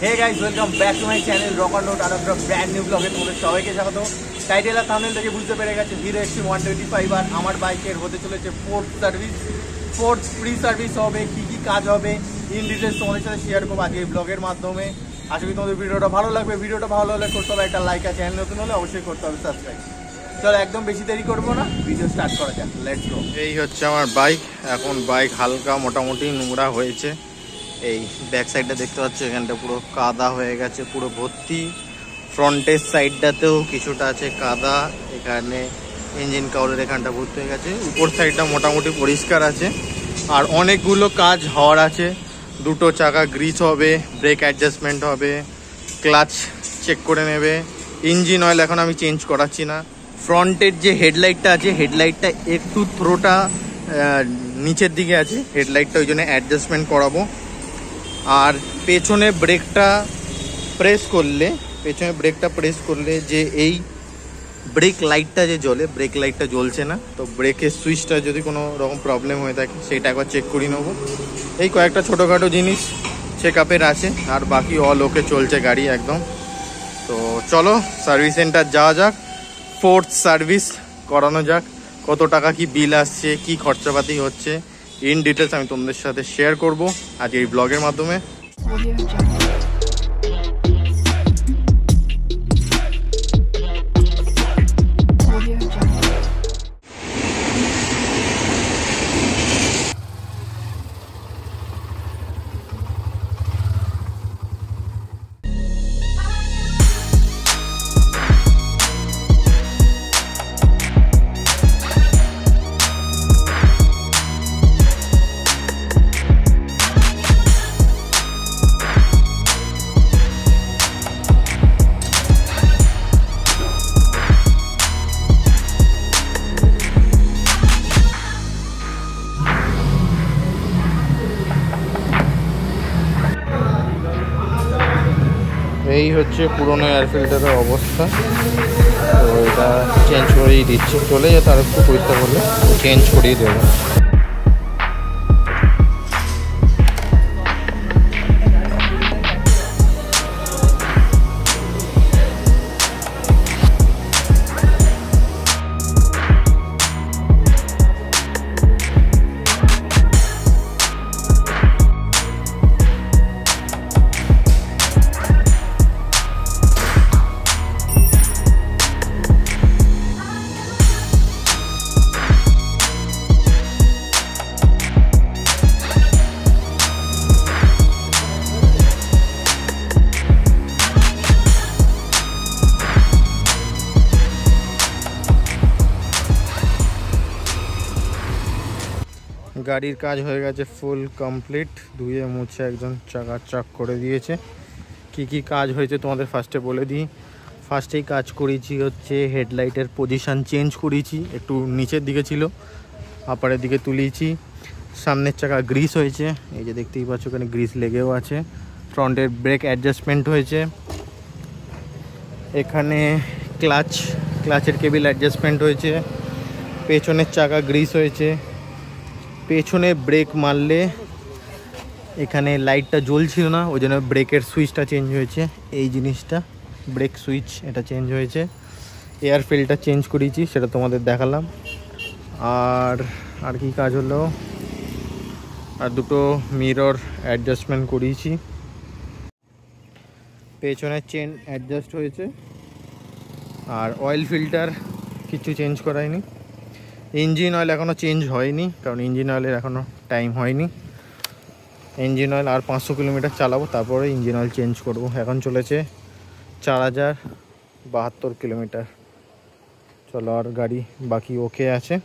Hey guys, welcome back to my channel rock on road. আর একটা brand new ব্লগে তোমাদের সবাইকে স্বাগত। টাইটেল আর থাম্বনেল থেকে বুঝতে পেরে গেছে হিরো এক্সট্রিম 125। আর আমার বাইকের হতে চলেছে fourth service, fourth free service হবে। কী কী কাজ হবে ইন ডিটেলস তোমাদের সাথে শেয়ার করবো আজকে এই ব্লগের মাধ্যমে। আশা করি তোমাদের ভিডিওটা ভালো লাগবে। ভিডিওটা ভালো হলে করতে হবে একটা লাইক, আর চ্যানেল নতুন হলে অবশ্যই করতে হবে সাবস্ক্রাইব। চলো একদম বেশি দেরি করবো না, ভিডিও স্টার্ট করা যাক। Let's go. এই হচ্ছে আমার বাইক। এখন বাইক হালকা মোটামুটি নোংরা হয়েছে। এই ব্যাক সাইডটা দেখতে পাচ্ছ, এখানটা পুরো কাদা হয়ে গেছে, পুরো ভর্তি। ফ্রন্টের সাইডটাতেও কিছুটা আছে কাদা, এখানে ইঞ্জিন কাউরের এখানটা ভর্তি হয়ে গেছে। উপর সাইডটা মোটামুটি পরিষ্কার আছে। আর অনেকগুলো কাজ হওয়ার আছে। দুটো চাকা গ্রিস হবে, ব্রেক অ্যাডজাস্টমেন্ট হবে, ক্লাচ চেক করে নেবে। ইঞ্জিন অয়েল এখন আমি চেঞ্জ করাচ্ছি না। ফ্রন্টের যে হেডলাইটটা আছে, হেডলাইটটা একটু থ্রোটা নিচের দিকে আছে, হেডলাইটটা ওই জন্য অ্যাডজাস্টমেন্ট করাবো। আর পেছনে ব্রেকটা প্রেস করলে যে এই ব্রেক লাইটটা যে জ্বলে, ব্রেক লাইটটা জ্বলছে না। তো ব্রেকের সুইচটা যদি কোনো রকম প্রবলেম হয়ে থাকে সেটা একবার চেক করে নেবো। এই কয়েকটা ছোটোখাটো জিনিস চেক আপের আছে, আর বাকি অল ওকে চলছে গাড়ি একদম। তো চলো সার্ভিস সেন্টার যাওয়া যাক, ফোর্থ সার্ভিস করানো যাক। কত টাকা কি বিল আসছে, কি খরচাপাতি হচ্ছে ইন ডিটেলস আমি তোমাদের সাথে শেয়ার করব আজ এই ব্লগের মাধ্যমে। এই হচ্ছে পুরনো এয়ার ফিল্টারের অবস্থা। তো এটা চেঞ্জ করেই দিচ্ছি, চলে যেতে আর একটু পরিষ্কার করলে চেঞ্জ করিয়ে দেবো। গাড়ির কাজ হয়ে গেছে ফুল কমপ্লিট, ধুয়ে মুছে একজন চাক করে দিয়েছে। কি কি কাজ হয়েছে তোমাদের ফার্স্টে বলে দিই। ফার্স্টেই কাজ করেছি হচ্ছে হেডলাইটের পজিশান চেঞ্জ করেছি, একটু নিচের দিকে ছিল, আপারের দিকে তুলিয়েছি। সামনের চাকা গ্রিস হয়েছে, এই যে দেখতেই পাচ্ছ ওখানে গ্রিস লেগেও আছে। ফ্রন্টের ব্রেক অ্যাডজাস্টমেন্ট হয়েছে। এখানে ক্লাচের কেবিল অ্যাডজাস্টমেন্ট হয়েছে। পেছনের চাকা গ্রিস হয়েছে। পেছনে ব্রেক মারলে এখানে লাইটটা জ্বলছিল না, ওই জন্য ব্রেকের সুইচটা চেঞ্জ হয়েছে। এই জিনিসটা ব্রেক সুইচ, এটা চেঞ্জ হয়েছে। এয়ার ফিল্টার চেঞ্জ করেছি, সেটা তোমাদের দেখালাম। আর কি কাজ হলো, আর দুটো মিরর অ্যাডজাস্টমেন্ট করিয়েছি। পেছনের চেন অ্যাডজাস্ট হয়েছে। আর অয়েল ফিল্টার কিছু চেঞ্জ করায়নি। ইঞ্জিন অয়েল এখনও চেঞ্জ হয়নি, কারণ ইঞ্জিন অয়েলের এখনও টাইম হয়নি। ইঞ্জিন অয়েল আর 500 কিলোমিটার চালাবো, তারপরে ইঞ্জিন অয়েল চেঞ্জ করব। এখন চলেছে 4072 কিলোমিটার। চলো, আর গাড়ি বাকি ওকে আছে।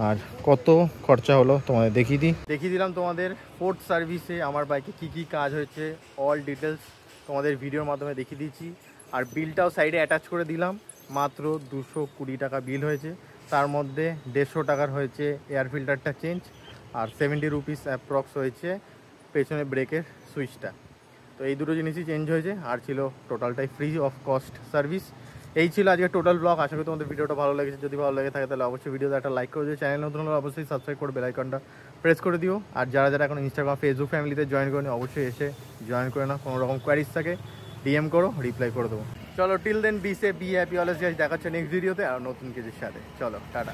আর কত খরচা হলো তোমাদের দেখিয়ে দিলাম তোমাদের ফোর্থ সার্ভিসে আমার বাইকে কি কি কাজ হয়েছে অল ডিটেলস তোমাদের ভিডিওর মাধ্যমে দেখিয়ে দিচ্ছি। আর বিলটাও সাইডে অ্যাটাচ করে দিলাম। মাত্র 220 টাকা বিল হয়েছে, তার মধ্যে 150 টাকার হয়েছে এয়ার ফিল্টারটা চেঞ্জ, আর 70 রুপিস অ্যাপ্রক্স হয়েছে পেছনে ব্রেকের সুইচটা। তো এই দুটো জিনিসই চেঞ্জ হয়েছে, আর ছিল টোটালটাই ফ্রি অফ কস্ট সার্ভিস। এই ছিল আজকে টোটাল ব্লগ। আশা করি তোমাদের ভিডিওটা ভালো লেগেছে। যদি ভালো লেগে থাকে তাহলে অবশ্যই ভিডিওতে একটা লাইক করে দিও। চ্যানেল নতুন হলে অবশ্যই সাবস্ক্রাইব করে বেল আইকনটা প্রেস করে দিও। আর যারা যারা এখন ইনস্টাগ্রাম ফেসবুক ফ্যামিলিতে জয়েন করে অবশ্যই এসে জয়েন করে নাও। কোনো রকম কোয়ারিজ থাকে ডিএম করো, রিপ্লাই করে দেবো। চলো, till then be safe be happy always guys, দেখা হচ্ছে নেক্সট ভিডিওতে আর নতুন কিছুর সাথে। চলো টাটা।